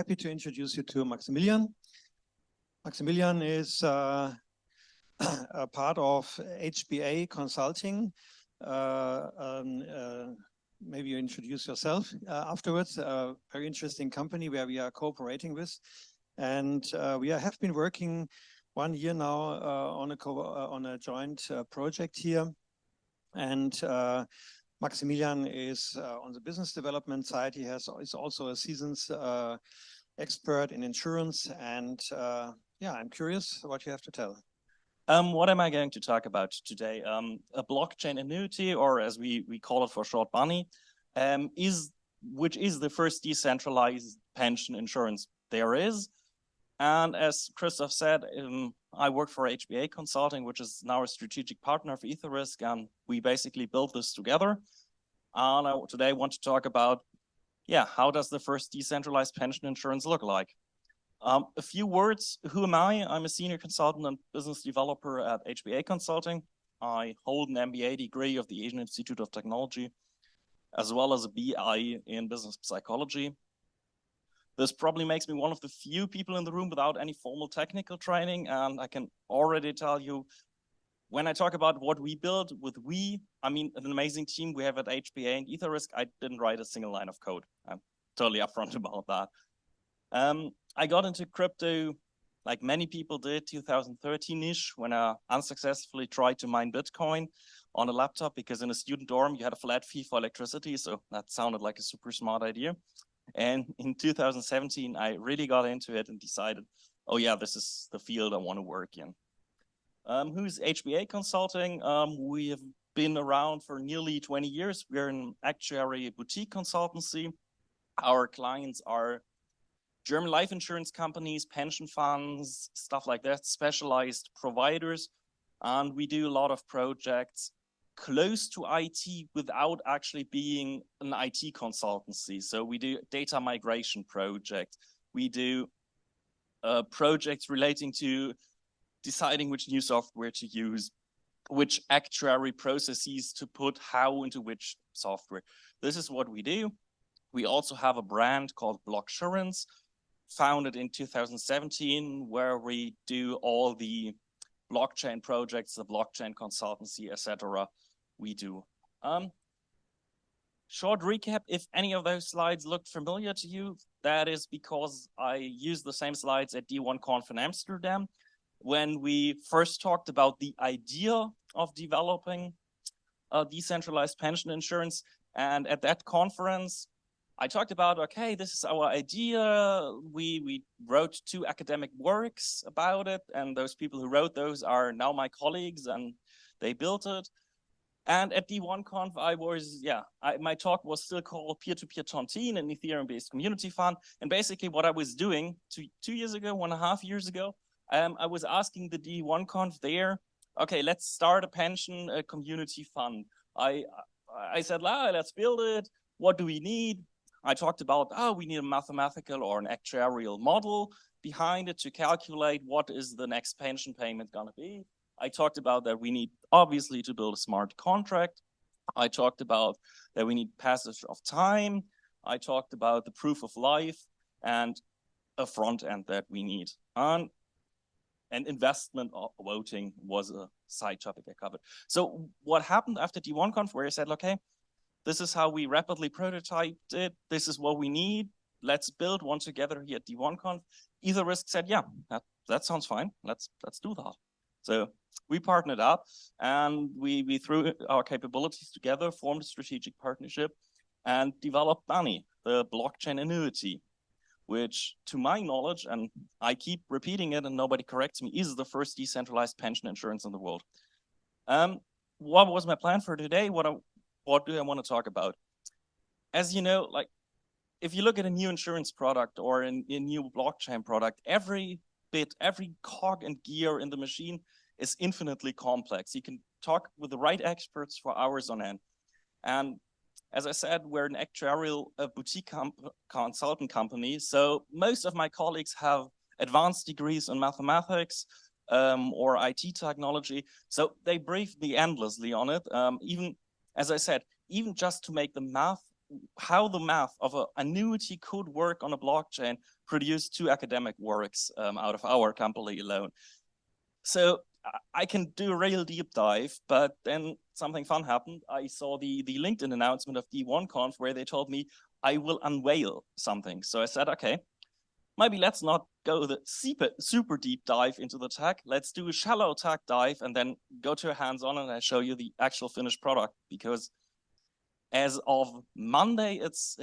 happy to introduce you to Maximilian. Maximilian is a part of HBA Consulting. Maybe you introduce yourself afterwards. A very interesting company where we are cooperating with. And we have been working 1 year now on a joint project here. And Maximilian is on the business development side. He is also a seasoned expert in insurance. And yeah, I'm curious what you have to tell. What am I going to talk about today? A blockchain annuity, or as we call it for short, BANI, which is the first decentralized pension insurance there is. And as Christoph said, I work for HBA Consulting, which is now a strategic partner of EtherRisk, and we basically built this together. And today I want to talk about, yeah, how does the first decentralized pension insurance look like? A few words, who am I? I'm a senior consultant and business developer at HBA Consulting. I hold an MBA degree of the Asian Institute of Technology, as well as a BI in business psychology. This probably makes me one of the few people in the room without any formal technical training. And I can already tell you, when I talk about what we build with we, I mean, an amazing team we have at HBA and EtherRisk. I didn't write a single line of code. I'm totally upfront about that. I got into crypto like many people did 2013-ish when I unsuccessfully tried to mine Bitcoin on a laptop because in a student dorm you had a flat fee for electricity. So that sounded like a super smart idea. And in 2017, I really got into it and decided, oh yeah, this is the field I want to work in. Who's HBA Consulting? We have been around for nearly 20 years. We're an actuary boutique consultancy. Our clients are German life insurance companies, pension funds, stuff like that, specialized providers. And we do a lot of projects close to IT without actually being an IT consultancy. So we do data migration projects. We do projects relating to deciding which new software to use, which actuary processes to put how into which software. This is what we do. We also have a brand called Blocksurance, founded in 2017, where we do all the blockchain projects, the blockchain consultancy, etc. we do. Short recap, if any of those slides looked familiar to you, that is because I used the same slides at D1Conf in Amsterdam when we first talked about the idea of developing a decentralized pension insurance. And at that conference, I talked about, okay, this is our idea. We wrote 2 academic works about it, and those people who wrote those are now my colleagues, and they built it. And at D1Conf, my talk was still called Peer-to-Peer Tontine, an Ethereum-based community fund. And basically what I was doing 2 years ago, 1.5 years ago, I was asking the D1Conf there, okay, let's start a pension community fund. I said, let's build it. What do we need? I talked about, we need a mathematical or an actuarial model behind it to calculate what is the next pension payment gonna be. I talked about that we need, obviously, to build a smart contract. I talked about that we need passage of time. I talked about the proof of life and a front end that we need. And investment voting was a side topic I covered. So what happened after D1Conf, where I said, okay, this is how we rapidly prototyped it. This is what we need. Let's build one together here at D1Conf. EtherRisk said, yeah, that sounds fine. Let's do that. So we partnered up and we threw our capabilities together, formed a strategic partnership, and developed BANI, the blockchain annuity, which to my knowledge, and I keep repeating it and nobody corrects me, is the first decentralized pension insurance in the world. What was my plan for today? What do I want to talk about? As you know, like if you look at a new insurance product or a new blockchain product, every bit, every cog and gear in the machine is infinitely complex. You can talk with the right experts for hours on end. And as I said, we're an actuarial boutique consultant company. So most of my colleagues have advanced degrees in mathematics or IT technology. So they briefed me endlessly on it. Even, as I said, even just to make the math how the math of an annuity could work on a blockchain produced 2 academic works out of our company alone. So I can do a real deep dive, but then something fun happened. I saw the LinkedIn announcement of D1Conf where they told me I will unveil something. So I said, okay, maybe let's not go the super deep dive into the tech. Let's do a shallow tech dive and then go to a hands-on and I show you the actual finished product. Because as of Monday, it's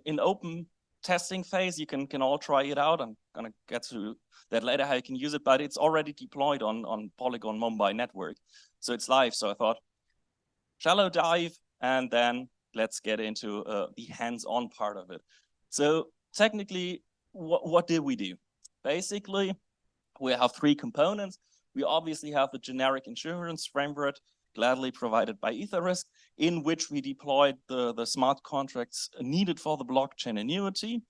in open testing phase. You can all try it out. I'm gonna get to that later how you can use it, but it's already deployed on Polygon Mumbai network. So it's live. So I thought shallow dive and then let's get into the hands-on part of it. So technically, what did we do? Basically, we have 3 components. We obviously have the generic insurance framework gladly provided by EtherRisk, in which we deployed the smart contracts needed for the blockchain annuity.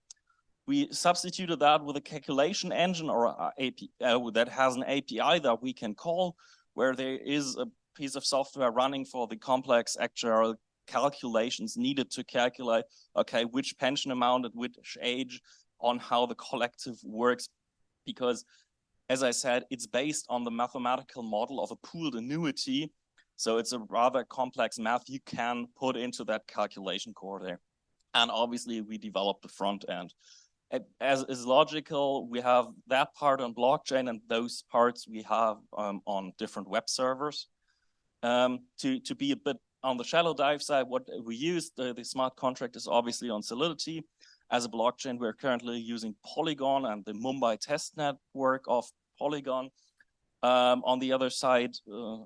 We substituted that with a calculation engine or API that has an API that we can call, where there is a piece of software running for the complex actuarial calculations needed to calculate, okay, which pension amount at which age, on how the collective works, because as I said, it's based on the mathematical model of a pooled annuity. So it's a rather complex math you can put into that calculation core there. And obviously we developed the front end. As is logical, we have that part on blockchain and those parts we have on different web servers. To be a bit on the shallow dive side, what we use, the smart contract is obviously on Solidity. As a blockchain, we're currently using Polygon and the Mumbai test network of Polygon. On the other side,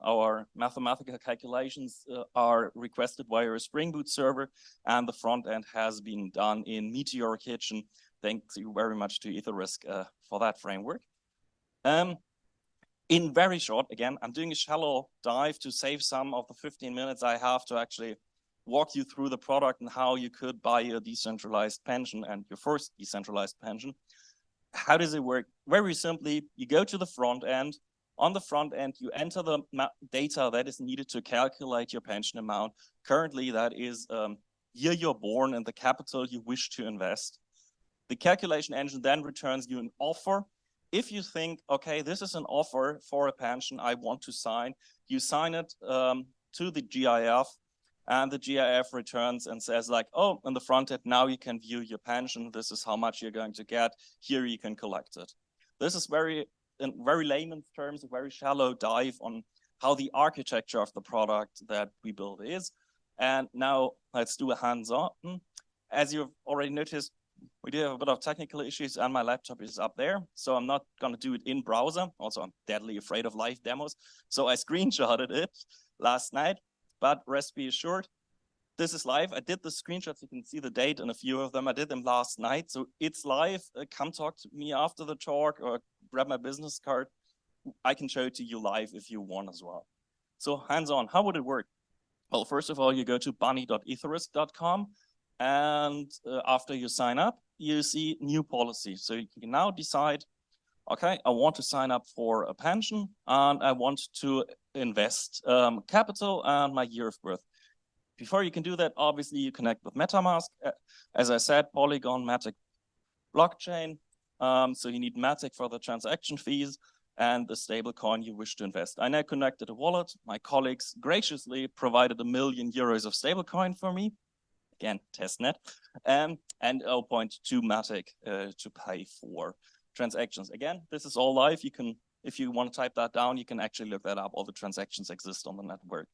our mathematical calculations are requested via a Spring Boot server, and the front end has been done in Meteor Kitchen. Thanks you very much to EtherRisk for that framework. In very short, again, I'm doing a shallow dive to save some of the 15 minutes I have to actually walk you through the product and how you could buy a decentralized pension and your first decentralized pension. How does it work? Very simply, you go to the front end. On the front end, you enter the data that is needed to calculate your pension amount. Currently, that is year you're born and the capital you wish to invest. The calculation engine then returns you an offer. If you think, okay, this is an offer for a pension I want to sign, you sign it to the GIF, and the GIF returns and says like, oh, on the front end, now you can view your pension. This is how much you're going to get. Here you can collect it. This is in very layman's terms, a very shallow dive on how the architecture of the product that we build is. And now let's do a hands-on. As you've already noticed, we do have a bit of technical issues and my laptop is up there. So I'm not going to do it in browser. Also, I'm deadly afraid of live demos. So I screenshotted it last night. But rest be assured, this is live. I did the screenshots. You can see the date and a few of them. I did them last night. So it's live. Come talk to me after the talk or grab my business card. I can show it to you live if you want as well. So hands-on, how would it work? Well, first of all, you go to bunny.etherisk.com. And after you sign up, you see new policy. So you can now decide, okay, I want to sign up for a pension and I want to invest capital and my year of birth. Before you can do that, obviously you connect with MetaMask. As I said, Polygon, Matic blockchain. So you need Matic for the transaction fees and the stable coin you wish to invest. I now connected a wallet. My colleagues graciously provided €1 million of stable coin for me. Again, testnet. And 0.2 Matic to pay for transactions. Again, this is all live. You can, if you want to type that down, you can actually look that up. All the transactions exist on the network.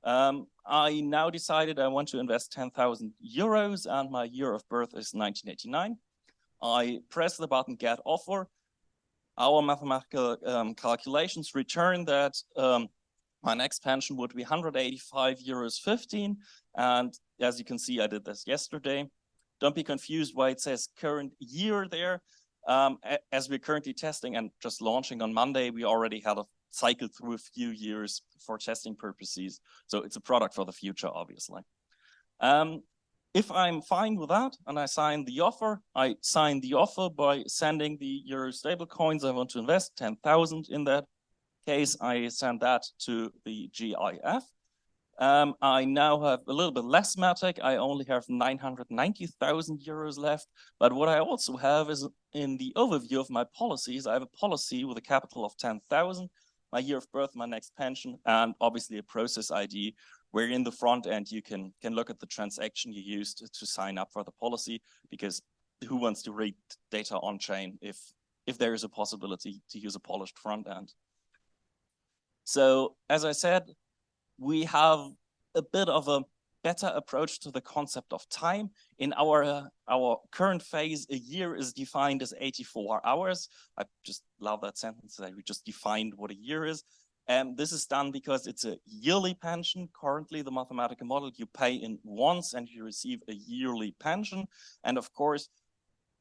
I now decided I want to invest €10,000 and my year of birth is 1989. I press the button Get Offer. Our mathematical calculations return that my next pension would be €185.15. And as you can see, I did this yesterday. Don't be confused why it says current year there. As we're currently testing and just launching on Monday, we already had a cycle through a few years for testing purposes. So it's a product for the future, obviously. If I'm fine with that and I sign the offer, I sign the offer by sending the Euro stable coins I want to invest, 10,000 in that case. I send that to the GIF. I now have a little bit less matic. I only have 990,000 euros left. But what I also have is in the overview of my policies, I have a policy with a capital of 10,000, my year of birth, my next pension, and obviously a process ID, where in the front end you can look at the transaction you used to sign up for the policy, because who wants to read data on chain if there is a possibility to use a polished front end? So as I said, we have a bit of a better approach to the concept of time. In our current phase, a year is defined as 84 hours. I just love that sentence that we just defined what a year is. And this is done because it's a yearly pension. Currently, the mathematical model, you pay in once and you receive a yearly pension. And of course,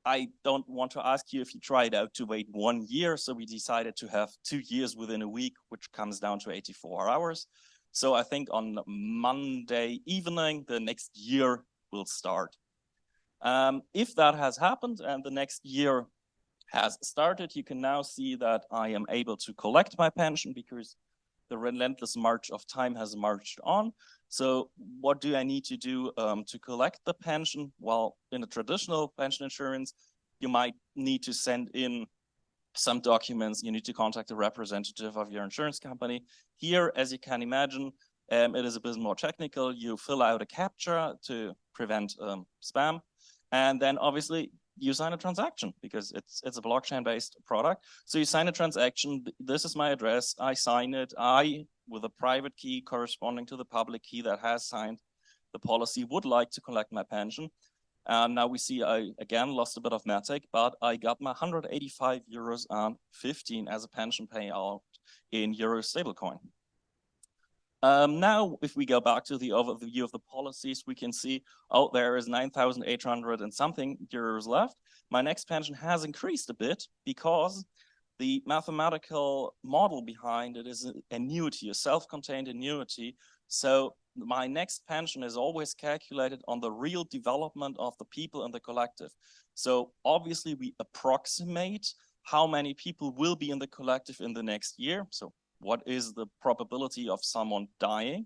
I don't want to ask you if you tried out to wait 1 year. So we decided to have 2 years within a week, which comes down to 84 hours. So I think on Monday evening, the next year will start. If that has happened and the next year has started, you can now see that I am able to collect my pension because the relentless march of time has marched on. So what do I need to do to collect the pension? Well, in a traditional pension insurance, you might need to send in some documents. You need to contact a representative of your insurance company. Here, as you can imagine, it is a bit more technical. You fill out a CAPTCHA to prevent spam. And then obviously you sign a transaction because it's a blockchain-based product. So you sign a transaction. This is my address. I sign it. I, with a private key corresponding to the public key that has signed the policy, would like to collect my pension. And now we see I again lost a bit of matic, but I got my 185 euros and 15 as a pension payout in euro stablecoin. Now, if we go back to the overview of the policies, we can see, oh, there is 9,800 and something euros left. My next pension has increased a bit because the mathematical model behind it is an annuity, a self-contained annuity. So my next pension is always calculated on the real development of the people in the collective. So obviously we approximate how many people will be in the collective in the next year. So what is the probability of someone dying?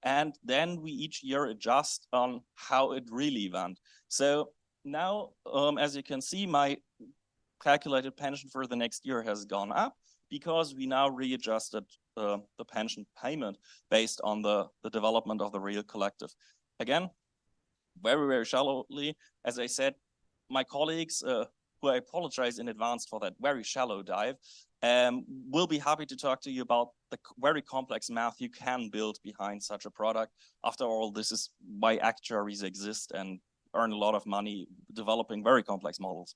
And then we each year adjust on how it really went. So now, as you can see, my calculated pension for the next year has gone up because we now readjusted the pension payment based on the development of the real collective. Again, very, very shallowly, as I said, my colleagues, who I apologize in advance for that very shallow dive, will be happy to talk to you about the very complex math you can build behind such a product. After all, this is why actuaries exist and earn a lot of money developing very complex models.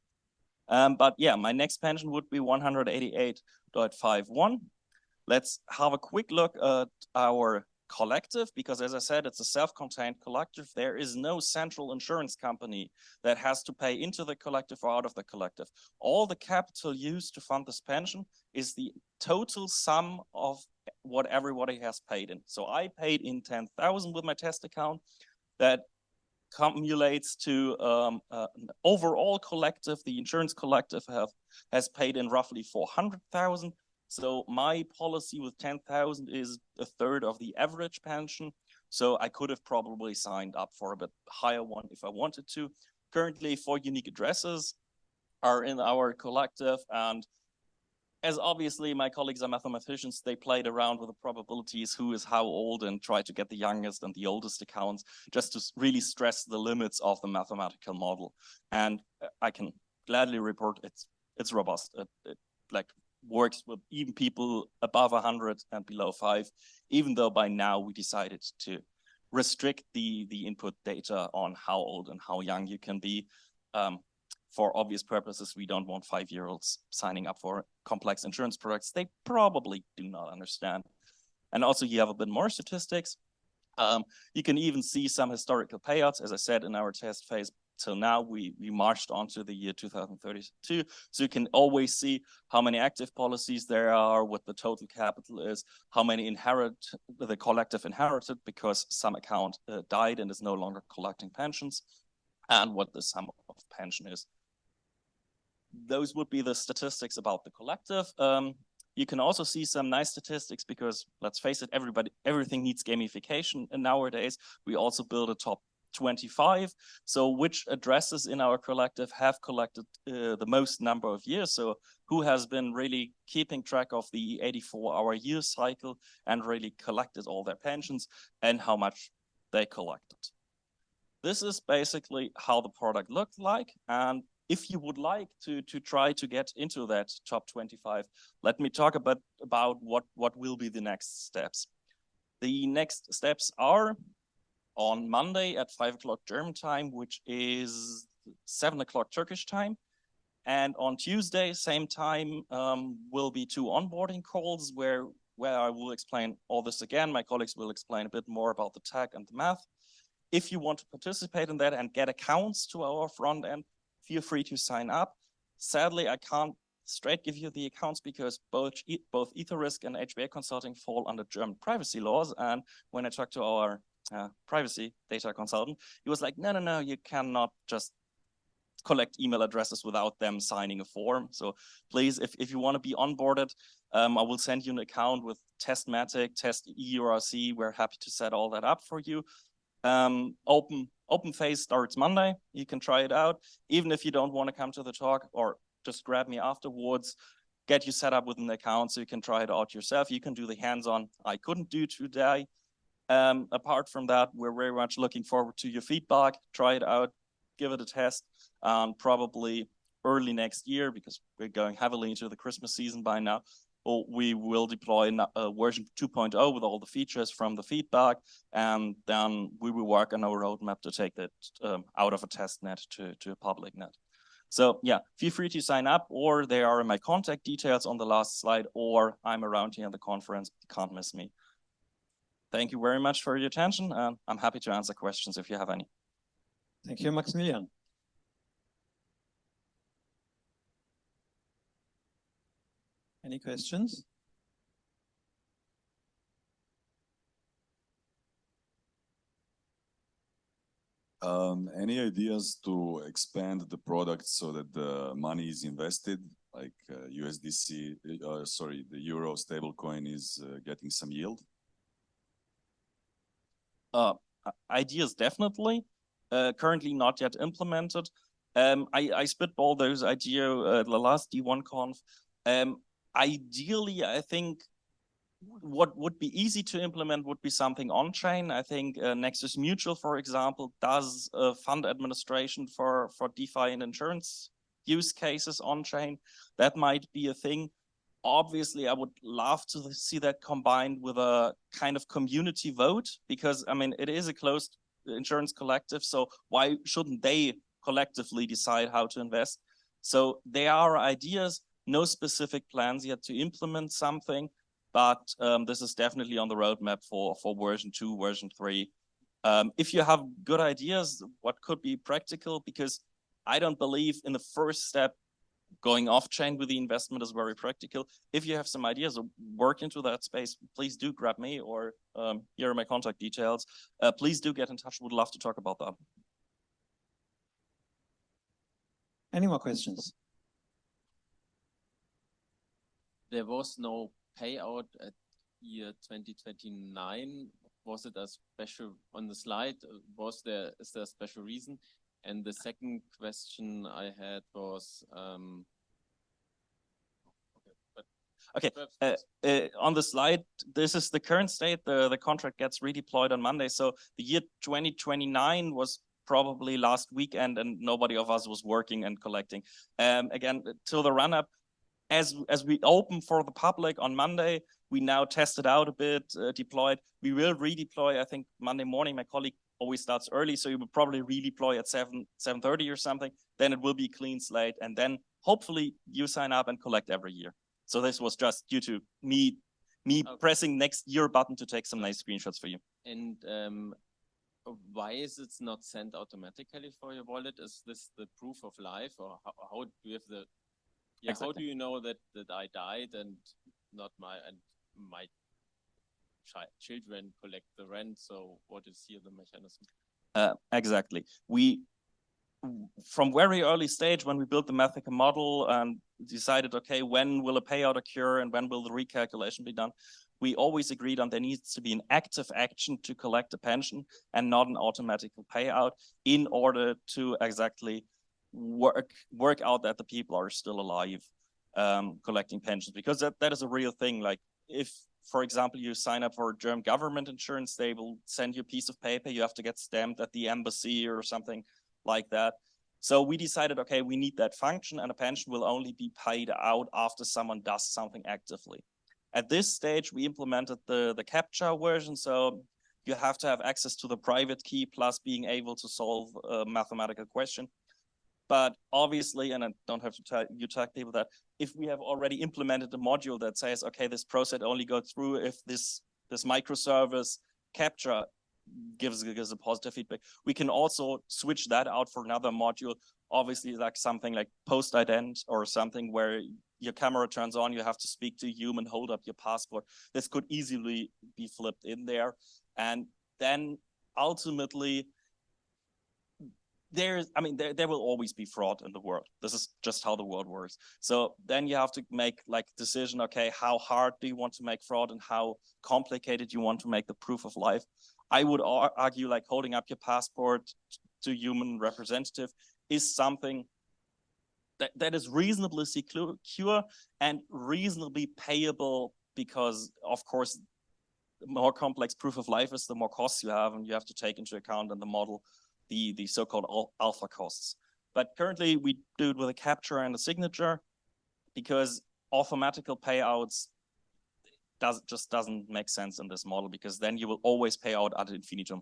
But yeah, my next pension would be 188.51. Let's have a quick look at our collective, because as I said, it's a self-contained collective. There is no central insurance company that has to pay into the collective or out of the collective. All the capital used to fund this pension is the total sum of what everybody has paid in. So I paid in 10,000 with my test account. That cumulates to an overall collective. The insurance collective has paid in roughly 400,000. So my policy with 10,000 is a third of the average pension. So I could have probably signed up for a bit higher one if I wanted to. Currently, 4 unique addresses are in our collective. And as obviously my colleagues are mathematicians, they played around with the probabilities, who is how old, and tried to get the youngest and the oldest accounts just to really stress the limits of the mathematical model. And I can gladly report it's robust. It like works with even people above 100 and below 5, even though by now we decided to restrict the input data on how old and how young you can be. For obvious purposes, we don't want 5-year-olds signing up for complex insurance products they probably do not understand. And also you have a bit more statistics. You can even see some historical payouts. As I said, in our test phase till now, we marched on to the year 2032. So you can always see how many active policies there are, what the total capital is, how many the collective inherited because some account died and is no longer collecting pensions, and what the sum of pension is. Those would be the statistics about the collective. You can also see some nice statistics because, let's face it, everything needs gamification. And nowadays, we also build a top 25. So which addresses in our collective have collected the most number of years? So who has been really keeping track of the 84-hour year cycle and really collected all their pensions and how much they collected. This is basically how the product looked like. And if you would like to try to get into that top 25, let me talk about what will be the next steps. The next steps are on Monday at 5 o'clock German time, which is 7 o'clock Turkish time. And on Tuesday, same time, will be 2 onboarding calls where I will explain all this again. My colleagues will explain a bit more about the tech and the math. If you want to participate in that and get accounts to our front end, feel free to sign up. Sadly, I can't straight give you the accounts because both EtherRisk and HBA Consulting fall under German privacy laws. And when I talked to our privacy data consultant, he was like, no, you cannot just collect email addresses without them signing a form. So please, if you want to be onboarded, I will send you an account with Testmatic, Test EURC. We're happy to set all that up for you. Open phase starts Monday. You can try it out. Even if you don't want to come to the talk, or just grab me afterwards, get you set up with an account so you can try it out yourself. You can do the hands-on I couldn't do today. Apart from that, we're very much looking forward to your feedback. Try it out, give it a test, probably early next year because we're going heavily into the Christmas season by now. We will deploy version 2.0 with all the features from the feedback, and then we will work on our roadmap to take that out of a test net to a public net. So yeah, feel free to sign up, or there are my contact details on the last slide, or I'm around here in the conference. You can't miss me. Thank you very much for your attention, and I'm happy to answer questions if you have any. Thank you, Maximilian. Any questions? Any ideas to expand the product so that the money is invested, like USDC, the Euro stablecoin is getting some yield? Ideas definitely, currently not yet implemented. I spitball those ideas the last D1Conf. Ideally, I think what would be easy to implement would be something on-chain. I think Nexus Mutual, for example, does fund administration for DeFi and insurance use cases on-chain. That might be a thing. Obviously, I would love to see that combined with a kind of community vote, because I mean, it is a closed insurance collective, so why shouldn't they collectively decide how to invest? So there are ideas, no specific plans yet to implement something, but this is definitely on the roadmap for version 2, version 3. If you have good ideas, what could be practical, because I don't believe in the first step, going off-chain with the investment is very practical. If you have some ideas or work into that space, please do grab me, or here are my contact details. Please do get in touch. Would love to talk about that. Any more questions? There was no payout at year 2029. Was it a special on the slide? Is there a special reason? And the second question I had was on the slide, this is the current state. The contract gets redeployed on Monday. So the year 2029 was probably last weekend, and nobody of us was working and collecting. Again, till the run-up, as we open for the public on Monday, we now tested out a bit, deployed. We will redeploy, I think, Monday morning. My colleague always starts early, so you will probably redeploy at 7:30 or something. Then it will be a clean slate, and then hopefully you sign up and collect every year. So this was just due to me pressing next year button to take some nice screenshots for you. And why is it not sent automatically for your wallet? Is this the proof of life, or how do you have the? Yeah, exactly. How do you know that I died and not my children collect the rent? So what is here the mechanism? Exactly. We, from very early stage when we built the Mathika model and decided, okay, when will a payout occur and when will the recalculation be done? We always agreed on there needs to be an active action to collect a pension and not an automatic payout in order to exactly work out that the people are still alive collecting pensions, because that is a real thing. Like if, for example, you sign up for German government insurance, they will send you a piece of paper, you have to get stamped at the embassy or something like that. So we decided, okay, we need that function, and a pension will only be paid out after someone does something actively. At this stage, we implemented the CAPTCHA version, so you have to have access to the private key plus being able to solve a mathematical question. But obviously, and I don't have to tell people that if we have already implemented a module that says, okay, this process only goes through if this microservice CAPTCHA gives a positive feedback, we can also switch that out for another module. Obviously, like something like post-ident or something where your camera turns on, you have to speak to a human, hold up your passport. This could easily be flipped in there. And then ultimately, there will always be fraud in the world. This is just how the world works. So then you have to make like decision, okay, how hard do you want to make fraud and how complicated you want to make the proof of life? I would argue like holding up your passport to human representative is something that is reasonably secure and reasonably payable, because of course, the more complex proof of life is, the more costs you have, and you have to take into account in the model the so-called alpha costs. But currently we do it with a CAPTCHA and a signature, because automatical payouts just doesn't make sense in this model, because then you will always pay out ad infinitum.